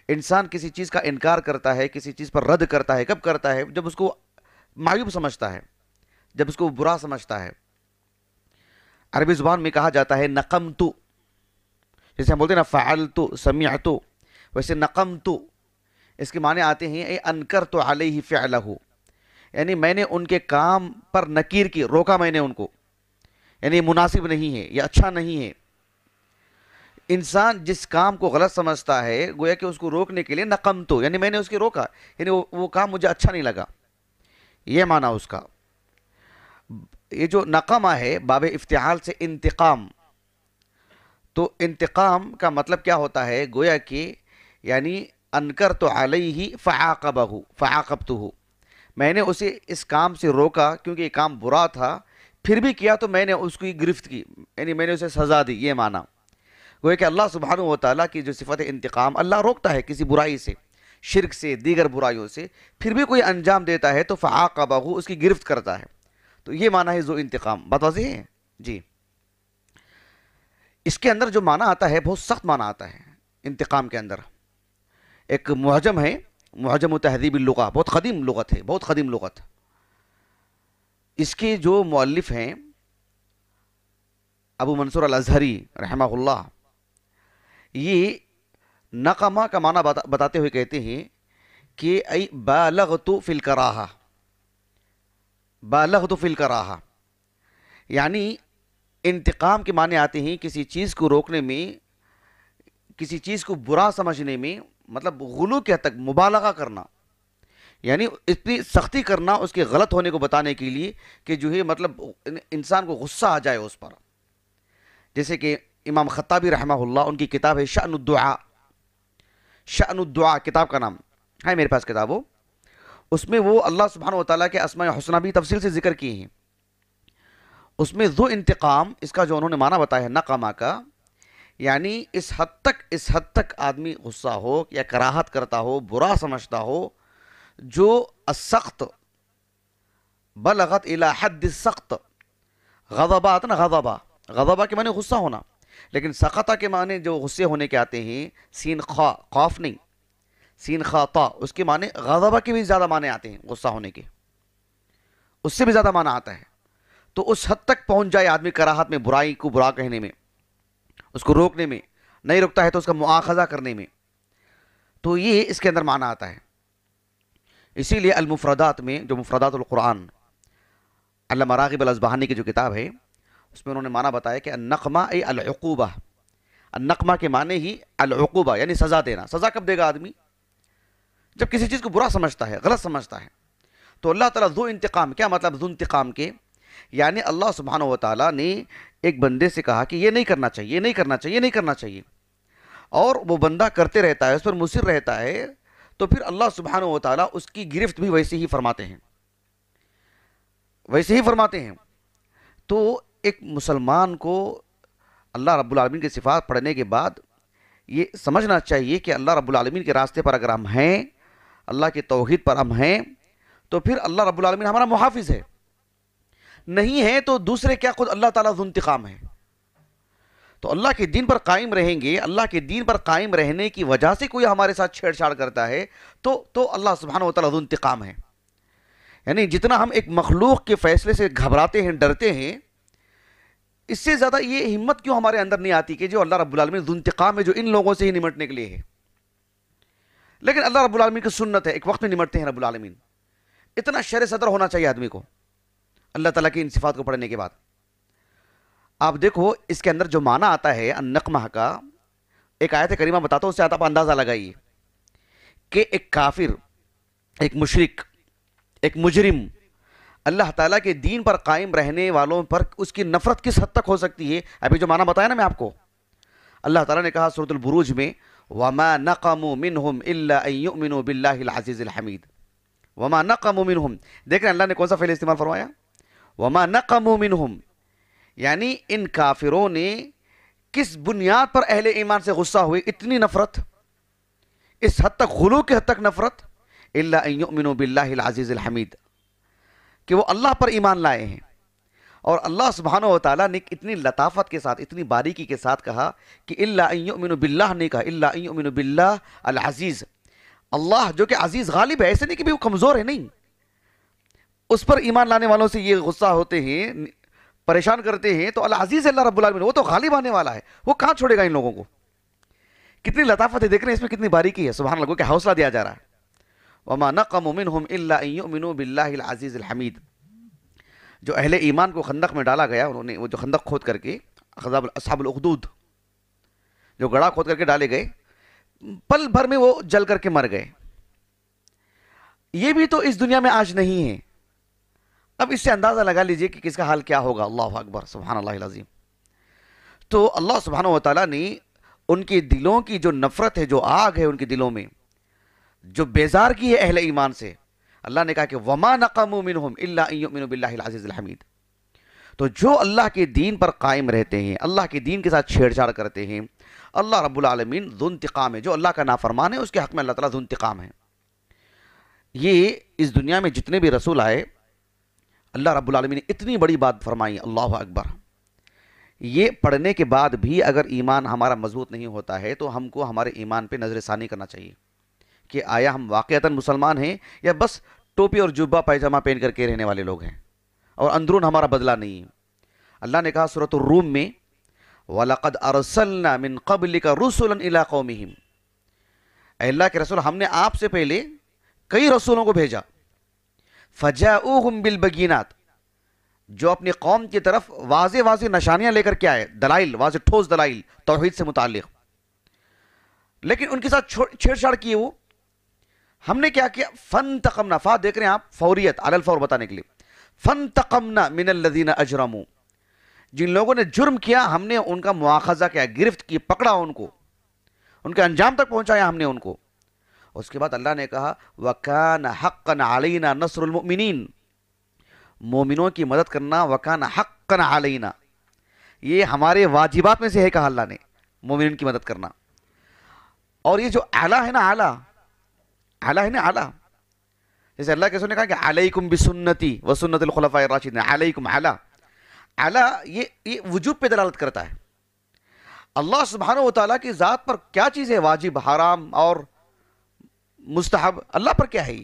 انسان کسی چیز کا انکار کرتا ہے، کسی چیز پر رد کرتا ہے، کب کرتا ہے؟ جب اس کو معیوب سمجھتا ہے، جب اس کو برا سمجھتا ہے۔ عربی زبان میں کہا جاتا ہے نقمتو، جیسے ہم بولتے ہیں نا فعلتو سمعتو، ویسے نقمتو اس کے معنی آتے ہیں اے انکرت علیہ فعلہ، یعنی میں نے ان کے کام پر نکیر کی، روکا میں نے ان کو، یعنی مناسب نہیں ہے یا اچھا نہیں ہے۔ انسان جس کام کو غلط سمجھتا ہے گویا کہ اس کو روکنے کے لیے نقمتو، یعنی میں نے اس کی روکا، یعنی وہ کام مجھے اچھا نہیں لگا، یہ معنی اس کا۔ یہ جو نقمہ ہے باب افتعال سے انتقام، تو انتقام کا مطلب کیا ہوتا ہے؟ گویا کہ یعنی انکرت علیہ فعاقبتہ، میں نے اسے اس کام سے روکا کیونکہ یہ کام برا تھا، پھر بھی کیا تو میں نے اس کی گرفت کی، یعنی میں نے اسے سزا دی، یہ معنی۔ گویا کہ اللہ سبحانہ و تعالیٰ کی جو صفت انتقام، اللہ روکتا ہے کسی برائی سے، شرک سے، دیگر برائیوں سے، پھر بھی کوئی انجام دیتا ہے تو فعاقبہ، اس کی گرفت کرتا ہے، تو یہ معنی ہے ذو انتقام۔ بات واضح ہے جی؟ اس کے اندر جو معنی آتا ہے بہت سخت معنی آتا ہے انتقام کے اندر۔ ایک معجم ہے، معجم تہذیب اللغہ، بہت قدیم لغت ہے، بہت قدیم لغت۔ اس کے جو مؤلف ہیں ابو منصور الازہری رحمہ اللہ، یہ نقمہ کا معنی بتاتے ہوئے کہتے ہیں کہ ای بالغت فی الکراہہ، بالغت فی الکراہہ، یعنی انتقام کے معنی آتے ہیں کسی چیز کو روکنے میں، کسی چیز کو برا سمجھنے میں، مطلب غلو کے حد تک مبالغہ کرنا، یعنی اتنی سختی کرنا اس کے غلط ہونے کو بتانے کے لیے کہ جو ہے مطلب انسان کو غصہ آ جائے اس پر۔ جیسے کہ امام خطابی رحمہ اللہ، ان کی کتاب ہے شأن الدعاء، شأن الدعاء کتاب کا نام ہے، میرے پاس کتاب ہو، اس میں وہ اللہ سبحانہ و تعالیٰ کے اسماء حسنہ بھی تفصیل سے ذکر کیے ہیں۔ اس میں ذو انتقام، اس کا جو انہوں نے معنی بتایا ہے نقمہ کا، یعنی اس حد تک آدمی غصہ ہو یا کراہت کرتا ہو، برا سمجھتا ہو، جو السخت بلغت الی حد السخت، غضبات نا غضبہ، غضبہ کے معنی غصہ ہونا، لیکن سقطہ کے معنی جو غصے ہونے کے آتے ہیں، سین خا، قاف نہیں، سین خا تا، اس کے معنی غضبہ کے بھی زیادہ معنی آتے ہیں، غصہ ہونے کے اس سے بھی زیادہ معنی آتا ہے۔ تو اس حد تک پہنچ جائے آدمی کراہت میں، برائی کو برا کہنے میں، اس کو روکنے میں، نہیں روکتا ہے تو اس کا مؤاخذہ کرنے میں، تو یہ اس کے اندر معنی آتا ہے۔ اسی لیے المفردات میں، جو مفردات القرآن، علامہ راغب الاصبہانی کی جو کتاب ہے، اس میں انہوں نے معنی بتایا کہ النقمہ ای العقوبہ، النقمہ کے معنی ہی العقوبہ، یعنی سزا دینا۔ سزا کب دے گا آدمی؟ جب کسی چیز کو برا سمجھتا ہے، غلط سمجھتا ہے۔ تو اللہ تعالیٰ ذو انتقام، کیا مطلب ذو انتقام کے؟ یعنی اللہ سبحانہ و تعالیٰ نے ایک بندے سے کہا کہ یہ نہیں کرنا چاہیے، یہ نہیں کرنا چاہیے، یہ نہیں کرنا چاہیے، اور وہ بندہ کرتے رہتا ہے، اس پر مصر رہتا ہے، تو پھر اللہ سبحانہ و تعالیٰ اس کی گرفت بھی ویسے ہی فرماتے ہیں، ویسے ہی فرماتے ہیں۔ تو ایک مسلمان کو اللہ رب العالمین کی صفات پڑھنے کے بعد یہ سمجھنا چاہیے کہ اللہ رب العالمین کے راستے پر اگر ہم ہیں، اللہ کی توحید پر ہم ہیں، تو پھر اللہ رب العالمین ہمارا محافظ ہے، نہیں ہے تو دوسرے کیا، خود اللہ تعالیٰ ذو انتقام ہے۔ تو اللہ کے دین پر قائم رہیں گے، اللہ کے دین پر قائم رہنے کی وجہ سے کوئی ہمارے ساتھ چھیڑ چھاڑ کرتا ہے تو اللہ سبحانہ و تعالیٰ ذو انتقام ہے۔ یعنی جتنا ہم ایک مخلوق کے فیصلے سے گھبراتے ہیں، ڈرتے ہیں، اس سے زیادہ یہ ہمت کیوں ہمارے اندر نہیں آتی کہ جو اللہ رب العالمین ذو انتقام ہے، جو ان لوگوں سے ہی نمٹنے کے لیے ہے۔ لیکن اللہ رب العالمین کی سنت ہے، ایک وقت میں نمٹتے ہیں رب العالمین۔ اتنا شرح صدر ہونا چاہیے آدمی کو اللہ تعالیٰ کی ان صفات کو پڑھنے کے بعد۔ آپ دیکھو اس کے اندر جو معنی آتا ہے النقمہ کا، ایک آیت کریمہ بتاتا ہوں، اس سے آپ اندازہ لگائیے کہ ایک کافر، ایک مشرک، ایک مجرم اللہ تعالیٰ کے دین پر قائم رہنے والوں پر اس کی نفرت کس حد تک ہو سکتی ہے؟ ابھی جو معنی بتایا نا میں آپ کو، اللہ تعالیٰ نے کہا سورۃ البروج میں وَمَا نَقَمُوا مِنْهُمْ إِلَّا أَن يُؤْمِنُوا بِاللَّهِ الْعَزِيزِ الْحَمِيدِ۔ وَمَا نَقَمُوا مِنْهُمْ، دیکھ رہے ہیں اللہ نے کون سا فعل استعمال فرمایا؟ وَمَا نَقَمُوا مِنْهُمْ، یعنی ان کافروں نے کس بنیاد پر اہل ایمان سے غصہ ہوئے، اتنی نفرت، اس حد تک، غلو کے حد تک نفرت، إِلَّا أَن يُؤْمِنُوا بِاللَّهِ الْعَزِيزِ الْحَمِيدِ، کہ وہ اللہ پر ایمان لائے ہیں، اور اللہ سبحانہ و تعالیٰ نے اتنی لطافت کے ساتھ، اتنی باریکی کے ساتھ کہا کہ الا ان یؤمنوا باللہ، نہیں کہا الا ان یؤمنوا باللہ العزیز، اللہ جو کہ عزیز غالب ہے، ایسے نہیں کہ بھی وہ کمزور ہے، نہیں، اس پر ایمان لانے والوں سے یہ غصہ ہوتے ہیں، پریشان کرتے ہیں، تو العزیز اللہ رب العالمین، وہ تو غالب آنے والا ہے، وہ کہاں چھوڑے گا ان لوگوں کو؟ کتنی لطافت ہے، دیکھ رہے ہیں اس میں کتنی باریکی ہے، سبحان اللہ، کہ حوصلہ دیا جا رہا ہے۔ وما نقموا منهم الا ان يؤمنوا بالله العزيز الحمید۔ جو اہل ایمان کو خندق میں ڈالا گیا، انہوں نے وہ جو خندق کھود کر کے، اصحاب الاخدود جو گڑھا کھود کر کے ڈالے گئے، پل بھر میں وہ جل کر کے مر گئے۔ یہ بھی تو اس دنیا میں آج نہیں ہے۔ اب اس سے اندازہ لگا لیجئے کہ کس کا حال کیا ہوگا۔ اللہ اکبر، سبحان اللہ العظیم۔ تو اللہ سبحانہ و تعالیٰ نے ان کے دلوں کی جو نفرت ہے، جو آگ ہے ان کے دلوں میں، جو بیزار کی ہے اہل ایمان سے، اللہ نے کہا کہ وما نقموا منہم الا ان یؤمنوا باللہ العزیز الحمید۔ تو جو اللہ کے دین پر قائم رہتے ہیں، اللہ کے دین کے ساتھ چھیڑ چھاڑ کرتے ہیں، اللہ رب العالمین ذو انتقام ہے، جو اللہ کا نافرمان ہے اس کے حق میں اللہ تعالیٰ ذو انتقام ہے۔ یہ اس دنیا میں جتنے بھی رسول آئے، اللہ رب العالمین نے اتنی بڑی بات فرمائی، اللہ اکبر۔ یہ پڑھنے کے بعد بھی اگر ایمان ہمارا مضبوط نہیں ہوتا ہے تو ہم کو ہمارے ایمان پہ نظر ثانی کرنا چاہیے کہ آیا ہم واقعتاً مسلمان ہیں یا بس ٹوپی اور جبہ پائجامہ پہن کر کے رہنے والے لوگ ہیں اور اندرون ہمارا بدلہ نہیں ہے۔ اللہ نے کہا سورۃ الروم میں وَلَقَدْ أَرْسَلْنَا مِن قَبْلِكَ رُسُلًا إِلَىٰ قَوْمِهِمْ، اے اللہ کے رسول، ہم نے آپ سے پہلے کئی رسولوں کو بھیجا، فَجَاءُوهُمْ بِالْبَيِّنَاتِ، جو اپنی قوم کی طرف واضح واضح نشانیاں لے کر کے آئے، دلائل، واضح ٹھوس دلائل توحید سے متعلق، لیکن ان کے ساتھ چھیڑ چھاڑ کیے وہ۔ ہم نے کیا کیا؟ فَانْتَقَمْنَا، فا دیکھ رہے ہیں آپ، فوریت، علی الفور بتانے کے لیے، فَانْتَقَمْنَا مِنَ الَّذِينَ أَجْرَمُوا، جن لوگوں نے جرم کیا ہم نے ان کا مواخذہ کیا، گرفت کی، پکڑا ان کو، ان کے انجام تک پہنچایا ہم نے ان کو۔ اس کے بعد اللہ نے کہا وَكَانَ حَقًّا عَلَيْنَا نَصْرُ الْمُؤْمِنِينَ، مومنوں کی مدد کرنا، وَكَانَ حَقًّا عَلَيْنَا، یہ ہمارے واجبات میں سے ہے، کہا اللہ نے، مومنین کی مدد کرنا۔ اور یہ جو اعلیٰ ہے نا، اعلیٰ ہے نا، اعلیٰ، جیسے اللہ کے رسول نے کہا کہ علیکم بسنتی وسنت الخلفاء الراشدین، علیکم، اعلیٰ، اعلیٰ، یہ وجوب پہ دلالت کرتا ہے۔ اللہ سبحانہ و تعالیٰ کی ذات پر کیا چیز ہے واجب، حرام اور مستحب، اللہ پر کیا ہے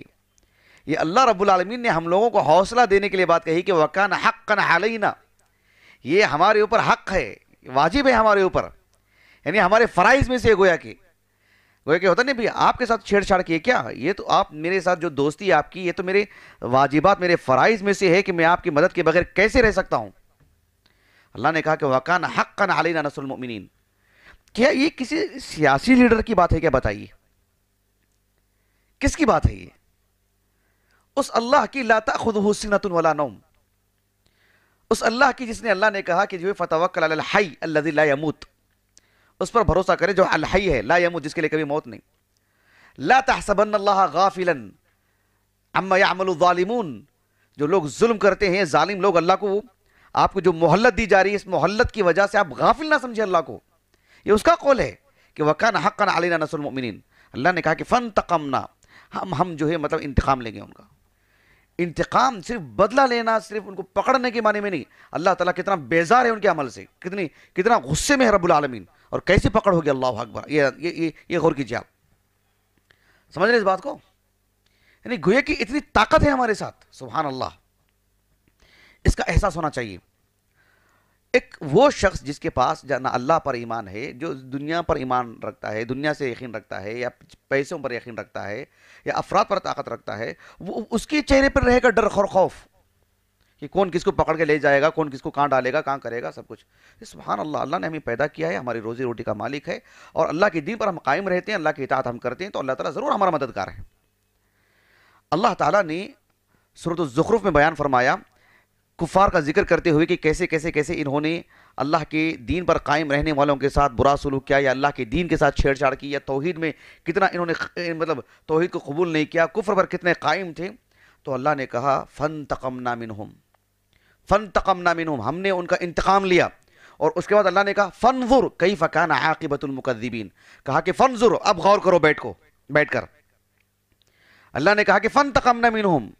یہ اللہ رب العالمین نے ہم لوگوں کو حوصلہ دینے کے لیے بات کہی کہ وَكَانَ حَقًّا عَلَيْنَا، یہ ہمارے اوپر حق ہے، واجب ہے ہمارے اوپر، یعنی ہمارے فرائض میں سے گویا کہ ہوتا نہیں بھی آپ کے ساتھ چھیڑ چھاڑ کیے کیا، یہ تو آپ میرے ساتھ جو دوستی ہے آپ کی، یہ تو میرے واجبات، میرے فرائض میں سے ہے کہ میں آپ کی مدد کے بغیر کیسے رہ سکتا ہوں۔ اللہ نے کہا کہ وَكَانَ حَقًّا عَلَيْنَا نَصْرُ الْمُؤْمِنِينَ۔ کیا یہ کسی سیاسی لیڈر کی بات ہے کیا؟ بتائیے کس کی بات ہے یہ؟ اس اللہ کی لا تأخذہ سنۃ ولا نوم، اس اللہ کی جس نے، اللہ نے کہا کہ جو فتوکل علی الحی الذی لا یموت، اس پر بھروسہ کرے جو الحی ہے، لا یموت، جس کے لیے کبھی موت نہیں۔ لا تحسبن اللہ غافلا عما یعمل الظالمون، جو لوگ ظلم کرتے ہیں، ظالم لوگ، اللہ کو، آپ کو جو مہلت دی جا رہی ہے، اس مہلت کی وجہ سے آپ غافل نہ سمجھے اللہ کو، یہ اس کا قول ہے کہ وَكَانَ حَقًّا عَلَيْنَا نَصْرُ الْمُؤْمِنِينَ۔ اللہ نے کہا کہ فَانْتَقَمْنَا، ہم جو ہے مطلب انتقام لیں گے ان کا۔ انتقام صرف بدلہ لینا، صرف ان کو پکڑنے کے معنی میں نہیں، اللہ تعالیٰ کتنا بیزار ہے ان کے عمل سے، کتنا غصے میں ہے رب العالمین، اور کیسی پکڑ ہوگی، اللہ اکبر۔ یہ غور کیجیے آپ، سمجھ رہے اس بات کو؟ یعنی گویا کہ اتنی طاقت ہے ہمارے ساتھ، سبحان اللہ، اس کا احساس ہونا چاہیے۔ ایک وہ شخص جس کے پاس نہ اللہ پر ایمان ہے، جو دنیا پر ایمان رکھتا ہے، دنیا سے یقین رکھتا ہے، یا پیسوں پر یقین رکھتا ہے، یا افراد پر طاقت رکھتا ہے، وہ اس کے چہرے پر رہے گا ڈر اور خوف کہ کون کس کو پکڑ کے لے جائے گا، کون کس کو کہاں ڈالے گا، کہاں کرے گا، سب کچھ۔ سبحان اللہ، اللہ نے ہمیں پیدا کیا ہے، ہماری روزی روٹی کا مالک ہے، اور اللہ کے دین پر ہم قائم رہتے ہیں، اللہ کی اطاعت ہم کرتے ہیں، تو اللہ تعالیٰ ضرور ہمارا مددگار ہے۔ اللہ تعالیٰ نے سورۃ الزخرف میں بیان فرمایا، کفار کا ذکر کرتے ہوئے کہ کیسے انہوں نے اللہ کے دین پر قائم رہنے والوں کے ساتھ برا سلوک کیا، یا اللہ کے دین کے ساتھ چھیڑ چھاڑ کی، یا توحید میں کتنا انہوں نے مطلب توحید کو قبول نہیں کیا، کفر پر کتنے قائم تھے۔ تو اللہ نے کہا فَانْتَقَمْنَا مِنْهُمْ، ہم نے ان کا انتقام لیا۔ اور اس کے بعد اللہ نے کہا فَانْظُرْ كَيْفَ كَانَ عَاقِبَةُ الْمُكَذِّبِينَ، کہا کہ فَانْظُرْ، اب غور کرو، بیٹھ کر اللہ نے کہا کہ فَانْتَقَمْنَا مِنْهُمْ،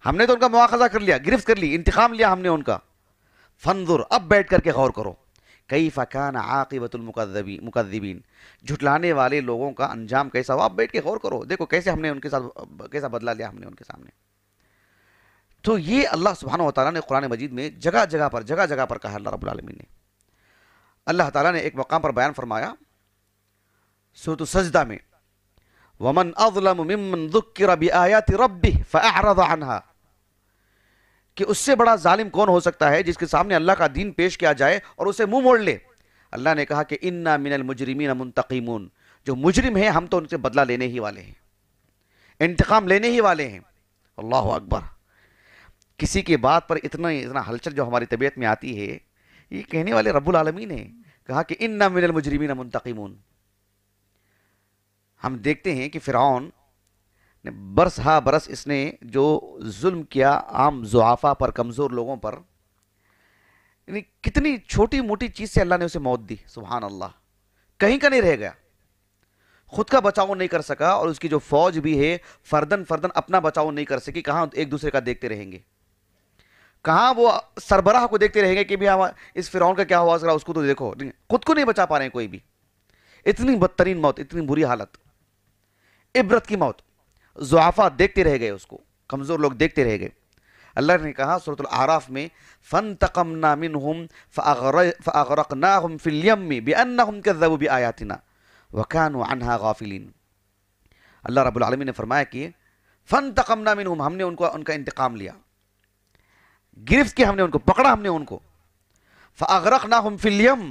ہم نے تو ان کا مواخذہ کر لیا، گرفت کر لی، انتقام لیا ہم نے ان کا۔ فانظر، اب بیٹھ کر کے غور کرو، کیف کان عاقبۃ المکذبین، جھٹلانے والے لوگوں کا انجام کیسا ہوا، اب بیٹھ کے غور کرو، دیکھو کیسے ہم نے ان کے ساتھ کیسا بدلہ لیا ہم نے ان کے سامنے۔ تو یہ اللہ سبحانہ و تعالیٰ نے قرآن مجید میں جگہ جگہ پر کہا اللہ رب العالمین نے۔ اللہ تعالیٰ نے ایک مقام پر بیان فرمایا سورۃ السجدہ میں، وَمَنْ أَظْلَمُ مِمَّنْ ذُكِّرَ بِآيَاتِ رَبِّهِ فَأَعْرَضَ عَنْهَا، کہ اس سے بڑا ظالم کون ہو سکتا ہے جس کے سامنے اللہ کا دین پیش کیا جائے اور اسے منہ موڑ لے۔ اللہ نے کہا کہ اِنَّا مِنَ الْمُجْرِمِينَ مُنْتَقِمُونَ، جو مجرم ہیں ہم تو ان سے بدلہ لینے ہی والے ہیں، انتقام لینے ہی والے ہیں۔ اللہ اکبر! کسی کی بات پر اتنا ہلچل جو ہماری طبیعت میں آتی ہے، یہ کہنے والے رب العالمین نے کہا کہ اِنَّا مِنَ الْمُجْرِمِينَ مُنْتَقِمُونَ۔ ہم دیکھتے ہیں کہ فرعون نے برس ہا برس اس نے جو ظلم کیا عام ضعفاء پر، کمزور لوگوں پر، یعنی کتنی چھوٹی موٹی چیز سے اللہ نے اسے موت دی، سبحان اللہ، کہیں کا نہیں رہ گیا، خود کا بچاؤ نہیں کر سکا، اور اس کی جو فوج بھی ہے فردن اپنا بچاؤ نہیں کر سکی، کہاں ایک دوسرے کا دیکھتے رہیں گے، کہاں وہ سربراہ کو دیکھتے رہیں گے کہ بھی اس فرعون کا کیا ہوا، اس کو تو دیکھو، خود کو نہیں بچا پا رہے ہیں کوئی بھی، اتنی بدترین موت، اتنی بری حالت، عبرت کی موت، ضعفاء دیکھتے رہ گئے اس کو، کمزور لوگ دیکھتے رہ گئے۔ اللہ نے کہا سورۃ الاعراف میں فَانْتَقَمْنَا مِنْهُمْ فَأَغْرَقْنَاهُمْ فِي الْيَمِّ بِأَنَّهُمْ كَذَّبُوا بِآيَاتِنَا وَكَانُوا عَنْهَا غَافِلِينَ۔ اللہ رب العالمین نے فرمایا کہ فَانْتَقَمْنَا مِنْهُمْ، ہم نے ان کا انتقام لیا، گرفت کیا ہم نے ان کو، پکڑا ہم نے ان کو، فَأَغْرَقْنَاهُمْ فِي الْيَمِّ،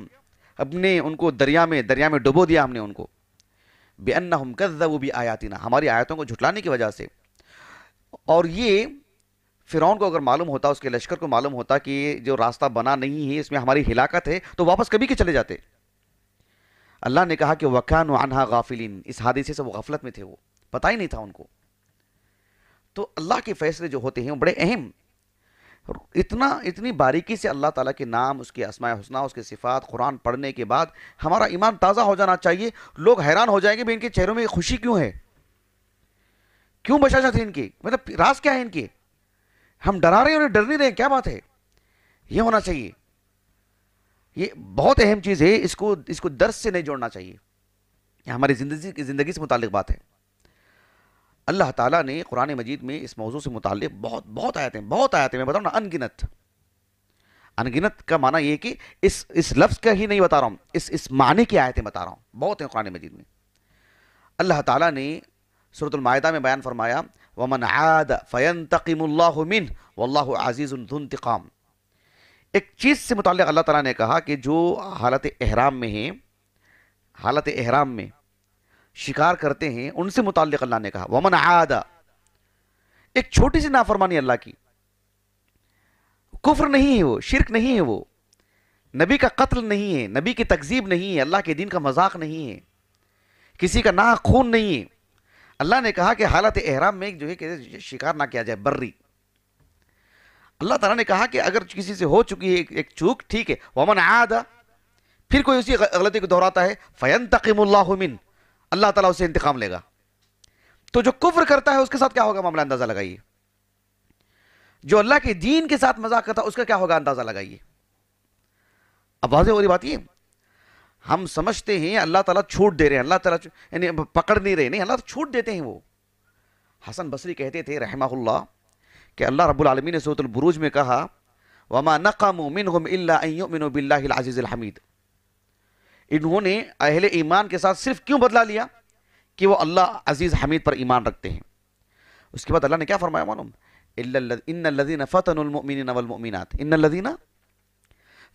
ہم نے ان کو دریا میں ڈبو دیا ہم نے ان کو، بِأَنَّهُمْ كَذَّبُوا بِآيَاتِنَا، ہماری آیتوں کو جھٹلانے کی وجہ سے۔ اور یہ فرعون کو اگر معلوم ہوتا، اس کے لشکر کو معلوم ہوتا کہ یہ جو راستہ بنا نہیں ہے اس میں ہماری ہلاکت ہے، تو واپس کبھی کے چلے جاتے۔ اللہ نے کہا کہ وَكَانُوا عَنْهَا غَافِلِينَ، اس حادثے سے وہ غفلت میں تھے، وہ پتہ ہی نہیں تھا ان کو۔ تو اللہ کے فیصلے جو ہوتے ہیں وہ بڑے اہم، اتنی باریکی سے اللہ تعالیٰ کے نام، اس کے اسماء حسنہ، اس کے صفات قرآن پڑھنے کے بعد ہمارا ایمان تازہ ہو جانا چاہیے۔ لوگ حیران ہو جائیں گے بھی ان کے چہروں میں خوشی کیوں ہے، کیوں بشاشت ہے ان کی، مطلب راز کیا ہے ان کی، ہم ڈرا رہے ہیں انہیں ڈر نہیں رہے، کیا بات ہے، یہ ہونا چاہیے۔ یہ بہت اہم چیز ہے، اس کو درس سے نہیں جوڑنا چاہیے، یہ ہماری زندگی سے متعلق بات ہے۔ اللہ تعالیٰ نے قرآن مجید میں اس موضوع سے متعلق بہت آیتیں، میں بتاؤں نا، انگنت کا معنی یہ کہ اس لفظ کا ہی نہیں بتا رہا ہوں، اس معنی کی آیتیں بتا رہا ہوں، بہت ہیں قرآن مجید میں۔ اللہ تعالیٰ نے سورۃ المائدہ میں بیان فرمایا وَمَنْ عَادَ فَيَنْتَقِمُ اللَّهُ مِنْهُ وَاللَّهُ عَزِيزٌ ذُو انتقام۔ ایک چیز سے متعلق اللہ تعالیٰ نے کہا کہ جو حالت احرام میں ہیں، حالت احرام میں شکار کرتے ہیں، ان سے متعلق اللہ نے کہا وَمَنْ عَادَ، ایک چھوٹی سی نافرمانی اللہ کی، کفر نہیں ہے وہ، شرک نہیں ہے وہ، نبی کا قتل نہیں ہے، نبی کی تکذیب نہیں ہے، اللہ کے دین کا مذاق نہیں ہے، کسی کا ناحق خون نہیں ہے۔ اللہ نے کہا کہ حالت احرام میں جو ہے کہ شکار نہ کیا جائے، بری۔ اللہ تعالیٰ نے کہا کہ اگر کسی سے ہو چکی ہے ایک چوک، ٹھیک ہے، وَمَنْ عَادَ، پھر کوئی اسی غلطی کو دہراتا ہے، فَيَنْتَقِمُ اللَّهُ مِنْهُ، اللہ تعالیٰ اسے انتقام لے گا۔ تو جو کفر کرتا ہے اس کے ساتھ کیا ہوگا معاملہ اندازہ لگائیے، جو اللہ کے دین کے ساتھ مذاق کرتا ہے اس کا کیا ہوگا اندازہ لگائیے۔ اب واضح ہو رہی بات یہ، ہم سمجھتے ہیں اللہ تعالیٰ چھوٹ دے رہے ہیں، اللہ تعالیٰ یعنی پکڑ نہیں رہے، نہیں، اللہ تعالیٰ چھوٹ دیتے ہیں۔ وہ حسن بصری کہتے تھے رحمہ اللہ کہ اللہ رب العالمین نے سورۃ البروج میں کہا وَمَا نَقَمُوا مِنْهُمْ إِلَّا أَن يُؤْمِنُوا بِاللَّهِ الْعَزِيزِ الْحَمِيدِ، انہوں نے اہل ایمان کے ساتھ صرف کیوں بدلہ لیا کہ وہ اللہ عزیز حمید پر ایمان رکھتے ہیں۔ اس کے بعد اللہ نے کیا فرمایا معلوم، ان الذین فتنوا المؤمنین والمؤمنات، ان الذین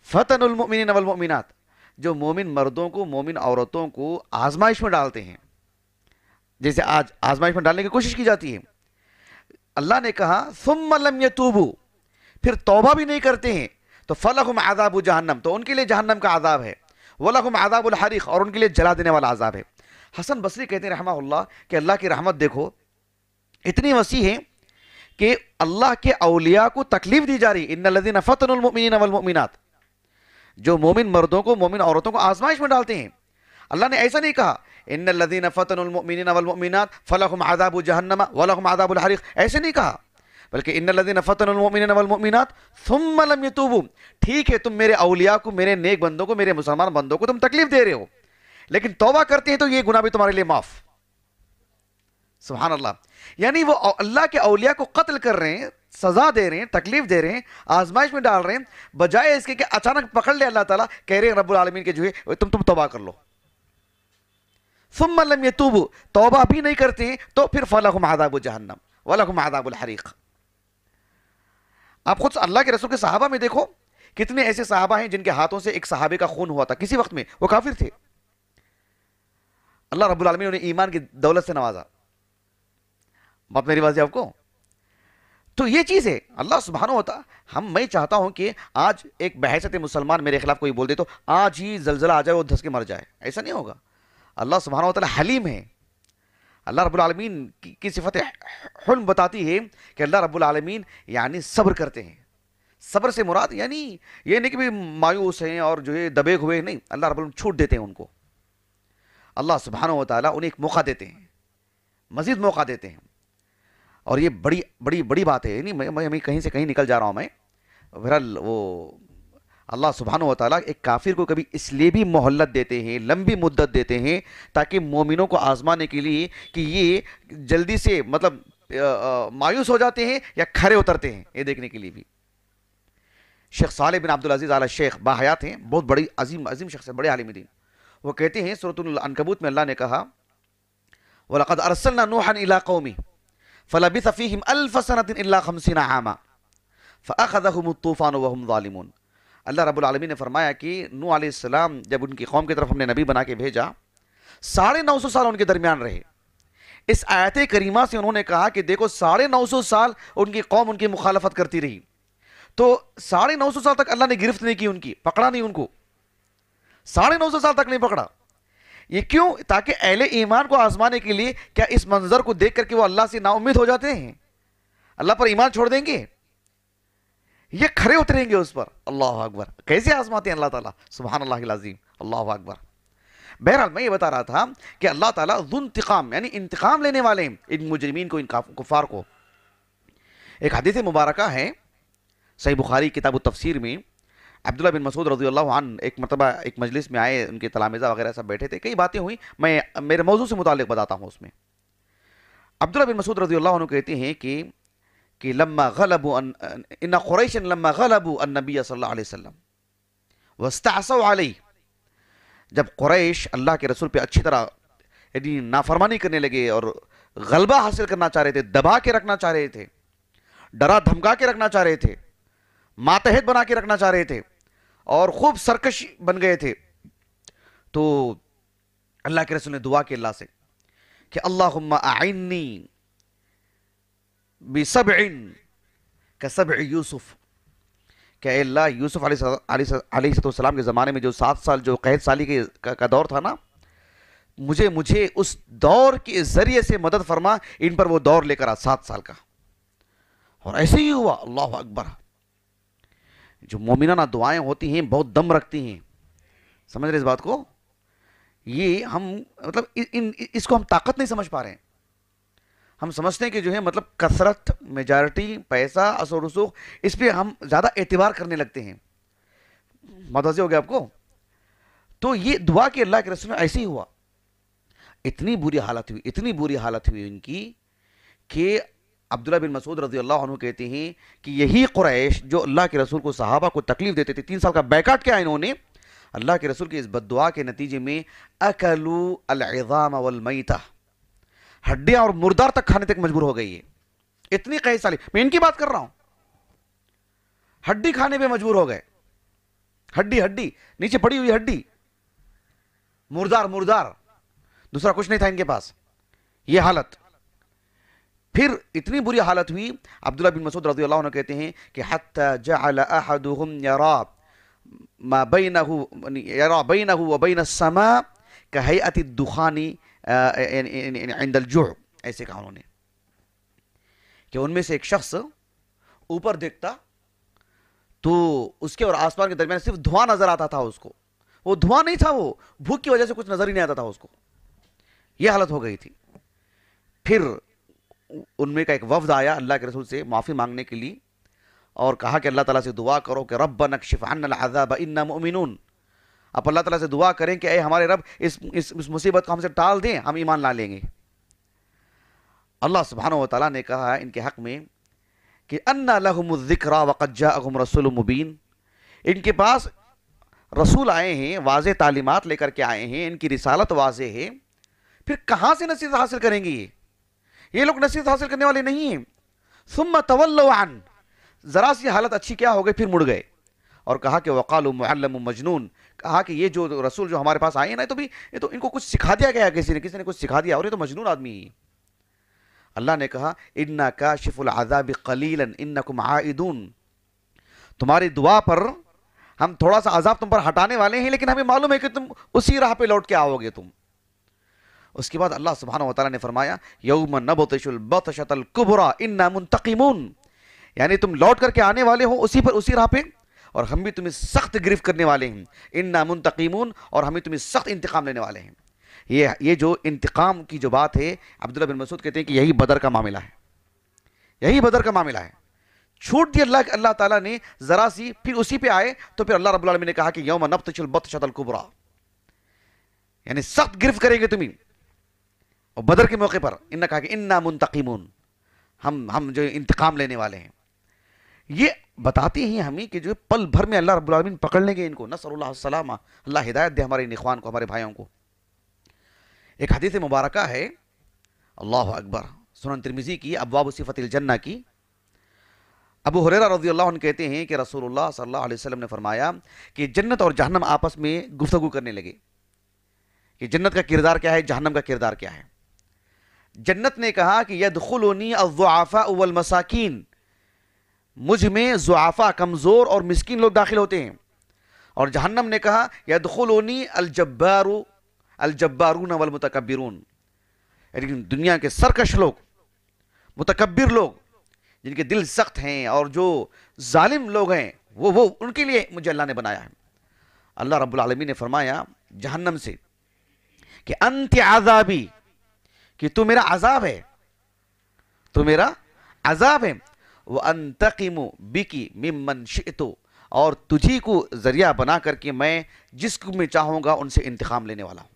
فتنوا المؤمنین والمؤمنات، جو مومن مردوں کو، مومن عورتوں کو آزمائش میں ڈالتے ہیں، جیسے آج آزمائش میں ڈالنے کی کوشش کی جاتی ہے۔ اللہ نے کہا ثم لم یتوبوا، پھر توبہ بھی نہیں کرتے ہیں، تو فلہم عذاب جہنم، تو ان کے لیے جہنم کا عذاب ہے، وَلَهُمْ عَذَابُ الْحَرِيقِ، اور ان کے لیے جلا دینے والا عذاب ہے۔ حسن بصری کہتے ہیں رحمہ اللہ کہ اللہ کی رحمت دیکھو اتنی وسیع ہے کہ اللہ کے اولیاء کو تکلیف دی جا رہی، ان الذین فتنوا المؤمنین والمؤمنات، جو مومن مردوں کو، مومن عورتوں کو آزمائش میں ڈالتے ہیں۔ اللہ نے ایسا نہیں کہا ان الذین فتنوا المؤمنین والمؤمنات فلہم عذاب جہنم ولہم عذاب الحریق، ایسے نہیں کہا، بلکہ ان الذین فتنوا المؤمنین والمؤمنات ثم لم یتوبوا، ٹھیک ہے تم میرے اولیاء کو، میرے نیک بندوں کو، میرے مسلمان بندوں کو تم تکلیف دے رہے ہو، لیکن توبہ کرتے ہیں تو یہ گناہ بھی تمہارے لیے معاف. سبحان اللہ. یعنی وہ اللہ کے اولیاء کو قتل کر رہے ہیں، سزا دے رہے ہیں، تکلیف دے رہے ہیں، آزمائش میں ڈال رہے ہیں، بجائے اس کے کہ اچانک پکڑ لے اللہ تعالیٰ، کہہ رہے ہیں رب العالمین کے جو ہے تم توبہ کر لو. ثم لم یتوبوا، توبہ بھی نہیں کرتے ہیں تو پھر فلہم عذاب جہنم ولہم عذاب الحریق. آپ خود اللہ کے رسول کے صحابہ میں دیکھو، کتنے ایسے صحابہ ہیں جن کے ہاتھوں سے ایک صحابے کا خون ہوا تھا کسی وقت میں، وہ کافر تھے، اللہ رب العالمین انہیں ایمان کی دولت سے نوازا. بات میری واضح آپ کو؟ تو یہ چیز ہے اللہ سبحانہ و تعالی. میں چاہتا ہوں کہ آج ایک بحیثیت مسلمان میرے خلاف کوئی بول دے تو آج ہی زلزلہ آ جائے، وہ دھس کے مر جائے، ایسا نہیں ہوگا. اللہ سبحانہ و تعالی حلیم ہے. اللہ رب العالمین کی صفت حلم بتاتی ہے کہ اللہ رب العالمین یعنی صبر کرتے ہیں. صبر سے مراد یعنی یہ نہیں کہ بھی مایوس ہیں اور جو ہے دبے ہوئے، نہیں، اللہ رب العالمین چھوٹ دیتے ہیں ان کو. اللہ سبحانہ و تعالی انہیں ایک موقع دیتے ہیں، مزید موقع دیتے ہیں. اور یہ بڑی بڑی بڑی بات ہے. یعنی میں کہیں سے کہیں نکل جا رہا ہوں. میں بہرحال وہ اللہ سبحانہ و تعالیٰ ایک کافر کو کبھی اس لیے بھی مہلت دیتے ہیں، لمبی مدت دیتے ہیں، تاکہ مومنوں کو آزمانے کے لیے کہ یہ جلدی سے مطلب مایوس ہو جاتے ہیں یا کھڑے اترتے ہیں، یہ دیکھنے کے لیے بھی. شیخ صالح بن عبدالعزیز آل شیخ باحیات ہیں، بہت بڑی عظیم شخص ہے، بڑے عالم دین. وہ کہتے ہیں سورۃ العنکبوت میں اللہ نے کہا وَلَقَدْ أَرْسَلْنَا نُوحًا إِلَىٰ قَوْمِهِ فَلَبِثَ فِيهِمْ أَلْفَ سَنَةٍ إِلَّا 50 عَامًا فَأَخَذَهُمُ الطُّوفَانُ وَهُمْ ظَالِمُونَ. اللہ رب العالمین نے فرمایا کہ نوح علیہ السلام جب ان کی قوم کی طرف ہم نے نبی بنا کے بھیجا، 950 سال ان کے درمیان رہے. اس آیت کریمہ سے انہوں نے کہا کہ دیکھو 950 سال ان کی قوم ان کی مخالفت کرتی رہی، تو 950 سال تک اللہ نے گرفت نہیں کی ان کی، پکڑا نہیں ان کو، 950 سال تک نہیں پکڑا. یہ کیوں؟ تاکہ اہل ایمان کو آزمانے کے لیے. کیا اس منظر کو دیکھ کر کے وہ اللہ سے نا امید ہو جاتے ہیں؟ اللہ پر ایمان چھوڑ دیں گے؟ یہ کھڑے اتریں گے اس پر. اللہ اکبر. کیسے آزماتے ہیں اللہ تعالیٰ، سبحان اللہ العظیم، اللہ اکبر. بہرحال میں یہ بتا رہا تھا کہ اللہ تعالیٰ ذو انتقام، یعنی انتقام لینے والے ہیں ان مجرمین کو، ان کفار کو. ایک حدیث مبارکہ ہے صحیح بخاری کتاب التفسیر میں، عبداللہ بن مسعود رضی اللہ عنہ ایک مرتبہ ایک مجلس میں آئے، ان کے تلامذہ وغیرہ سب بیٹھے تھے، کئی باتیں ہوئی، میں میرے موضوع سے متعلق بتاتا ہوں. اس میں عبداللہ بن مسعود رضی اللہ عنہ کہتے ہیں کہ لما غلبوا ان قریش لما غلبوا النبی صلی اللہ علیہ وسلم واستعصوا علیہ، جب قریش اللہ کے رسول پہ اچھی طرح یعنی نافرمانی کرنے لگے اور غلبہ حاصل کرنا چاہ رہے تھے، دبا کے رکھنا چاہ رہے تھے، ڈرا دھمکا کے رکھنا چاہ رہے تھے، ماتحت بنا کے رکھنا چاہ رہے تھے اور خوب سرکش بن گئے تھے، تو اللہ کے رسول نے دعا کی اللہ سے کہ اللہم اعنی بسبع کسبع یوسف، کہ اے اللہ یوسف علیہ السلام کے زمانے میں جو 7 سال جو قحط سالی کا دور تھا نا، مجھے اس دور کے ذریعے سے مدد فرما، ان پر وہ دور لے کر آ 7 سال کا. اور ایسے ہی ہوا. اللہ اکبر. جو مومنانہ دعائیں ہوتی ہیں بہت دم رکھتی ہیں، سمجھ رہے اس بات کو؟ یہ ہم مطلب اس کو ہم طاقت نہیں سمجھ پا رہے ہیں. ہم سمجھتے ہیں کہ جو ہے مطلب کثرت، میجارٹی، پیسہ، اثر و رسوخ، اس پہ ہم زیادہ اعتبار کرنے لگتے ہیں. متوجہ ہو گیا آپ کو؟ تو یہ دعا کہ اللہ کے رسول میں ایسے ہی ہوا. اتنی بری حالت ہوئی ان کی کہ عبداللہ بن مسعود رضی اللہ عنہ کہتے ہیں کہ یہی قریش جو اللہ کے رسول کو، صحابہ کو تکلیف دیتے تھے، 3 سال کا بیکاٹ کیا انہوں نے، اللہ کے رسول کی اس بد دعا کے نتیجے میں اکلوا العظام والمیتہ، ہڈیاں اور مردار تک کھانے تک مجبور ہو گئی ہے. اتنی قحط سالی، میں ان کی بات کر رہا ہوں، ہڈی کھانے پہ مجبور ہو گئے. ہڈی نیچے پڑی ہوئی ہڈی، مردار، دوسرا کچھ نہیں تھا ان کے پاس. یہ حالت. پھر اتنی بری حالت ہوئی. عبداللہ بن مسعود رضی اللہ عنہ کہتے ہیں کہ حتی جعل احدهم یرا بینہ وبین السماء کہیئت الدخان عند الجوع. ایسے کہا انہوں نے کہ ان میں سے ایک شخص اوپر دیکھتا تو اس کے اور آسمان کے درمیان صرف دھواں نظر آتا تھا اس کو. وہ دھواں نہیں تھا، وہ بھوک کی وجہ سے کچھ نظر ہی نہیں آتا تھا اس کو. یہ حالت ہو گئی تھی. پھر ان میں کا ایک وفد آیا اللہ کے رسول سے معافی مانگنے کے لیے اور کہا کہ اللہ تعالیٰ سے دعا کرو کہ ربنا اکشف عنا العذاب انا مؤمنون. اب اللہ تعالیٰ سے دعا کریں کہ اے ہمارے رب اس مصیبت کو ہم سے ٹال دیں، ہم ایمان لا لیں گے. اللہ سبحانہ و تعالیٰ نے کہا ان کے حق میں کہ انا لہم الذکریٰ وقد جاءہم رسول مبین، ان کے پاس رسول آئے ہیں، واضح تعلیمات لے کر کے آئے ہیں، ان کی رسالت واضح ہے، پھر کہاں سے نصیحت حاصل کریں گے؟ یہ لوگ نصیحت حاصل کرنے والے نہیں ہیں. ثم تولوا عن، ذرا سی حالت اچھی کیا ہو گئی پھر مڑ گئے اور کہا کہ وقالوا معلم مجنون، کہا کہ یہ جو رسول جو ہمارے پاس آئے ہیں نا یہ تو ان کو کچھ سکھا دیا گیا، کسی نے کچھ سکھا دیا اور یہ تو مجنون آدمی ہے. اللہ نے کہا انا کاشف العذاب قلیلا انکم عائدون، تمہاری دعا پر ہم تھوڑا سا عذاب تم پر ہٹانے والے ہیں، لیکن ہمیں معلوم ہے کہ تم اسی راہ پہ لوٹ کے آؤ گے تم. اس کے بعد اللہ سبحانہ و تعالیٰ نے فرمایا یوم نبطش البطشۃ الکبریٰ انا منتقمون، یعنی تم لوٹ کر کے آنے والے ہو اسی راہ پہ، اور ہم بھی تمہیں سخت گرفت کرنے والے ہیں. انا منتقمون، اور ہمیں تمہیں سخت انتقام لینے والے ہیں. یہ جو انتقام کی جو بات ہے، عبداللہ بن مسعود کہتے ہیں کہ یہی بدر کا معاملہ ہے، یہی بدر کا معاملہ ہے. چھوٹ دی اللہ تعالیٰ نے ذرا سی، پھر اسی پہ آئے تو پھر اللہ رب العالمین نے کہا کہ یوم نبطش البطشۃ الکبریٰ، یعنی سخت گرفت کریں گے تمہیں. اور بدر کے موقع پر انہوں نے کہا کہ انا منتقمون، ہم جو انتقام لینے والے ہیں. یہ بتاتے ہیں ہمیں کہ جو پل بھر میں اللہ رب العالمین پکڑ لیں گے ان کو. نسأل اللہ السلامہ، اللہ ہدایت دے ہمارے اخوان کو، ہمارے بھائیوں کو. ایک حدیث مبارکہ ہے، اللہ اکبر، سنن ترمذی کی ابواب صفت الجنہ کی. ابو ہریرہ رضی اللہ عنہ کہتے ہیں کہ رسول اللہ صلی اللہ علیہ وسلم نے فرمایا کہ جنت اور جہنم آپس میں گفتگو کرنے لگے کہ جنت کا کردار کیا ہے، جہنم کا کردار کیا ہے. جنت نے کہا کہ یدخلنی الضعفاء والمساکین، مجھ میں ضعفاء، کمزور اور مسکین لوگ داخل ہوتے ہیں. اور جہنم نے کہا یدخلنی الجبارون والمتکبرون، یعنی دنیا کے سرکش لوگ، متکبر لوگ، جن کے دل سخت ہیں اور جو ظالم لوگ ہیں، وہ ان کے لیے مجھے اللہ نے بنایا ہے. اللہ رب العالمین نے فرمایا جہنم سے کہ انت عذابی، کہ تو میرا عذاب ہے، تو میرا عذاب ہے. وَأَنْتَقِمُ بِكِ مِمَّنْ شِئْتُ، اور تجھی کو ذریعہ بنا کر کے میں جس کو میں چاہوں گا ان سے انتقام لینے والا ہوں،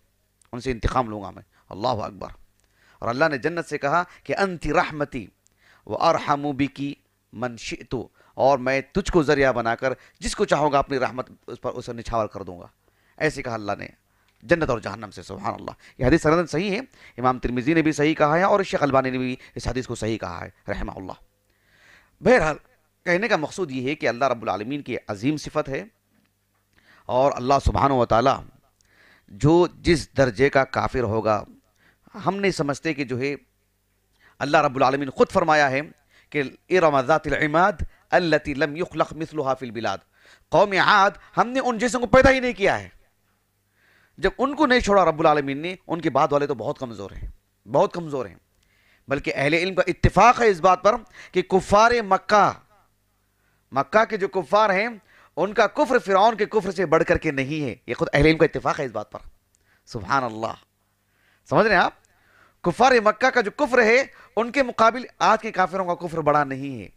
ان سے انتقام لوں گا میں. اللہ اکبر. اور اللہ نے جنت سے کہا کہ انت رحمتی وَأَرْحَمُ بِكِ مَنْ شِئْتُ، اور میں تجھ کو ذریعہ بنا کر جس کو چاہوں گا اپنی رحمت اس پر اسے نچھاور کر دوں گا. ایسے کہا اللہ نے جنت اور جہنم سے. سبحان اللہ. یہ حدیث سندن صحیح ہے، امام ترمذی نے بھی صحیح کہا ہے اور شیخ البانی نے بھی اس حدیث کو صحیح کہا ہے رحمہ اللہ. بہرحال کہنے کا مقصود یہ ہے کہ اللہ رب العالمین کی عظیم صفت ہے، اور اللہ سبحانہ و تعالی جو جس درجے کا کافر ہوگا، ہم نہیں سمجھتے کہ جو ہے اللہ رب العالمین خود فرمایا ہے کہ ارم ذات العماد التي لم يخلق مثلها في البلاد، قوم عاد ہم نے ان جیسوں کو پیدا ہی نہیں کیا ہے. جب ان کو نہیں چھوڑا رب العالمین نے، ان کے بعد والے تو بہت کمزور ہیں، بہت کمزور ہیں. بلکہ اہل علم کا اتفاق ہے اس بات پر کہ کفار مکہ کے جو کفار ہیں ان کا کفر فرعون کے کفر سے بڑھ کر کے نہیں ہے. یہ خود اہل علم کا اتفاق ہے اس بات پر. سبحان اللہ. سمجھ رہے ہیں آپ؟ کفار مکہ کا جو کفر ہے ان کے مقابل آج کے کافروں کا کفر بڑا نہیں ہے.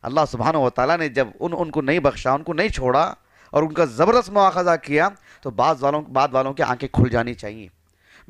اللہ سبحانہ و تعالیٰ نے جب ان کو نہیں بخشا، ان کو نہیں چھوڑا اور ان کا زبردست مواخذہ کیا، تو بعد والوں کی آنکھیں کھل جانی چاہیے.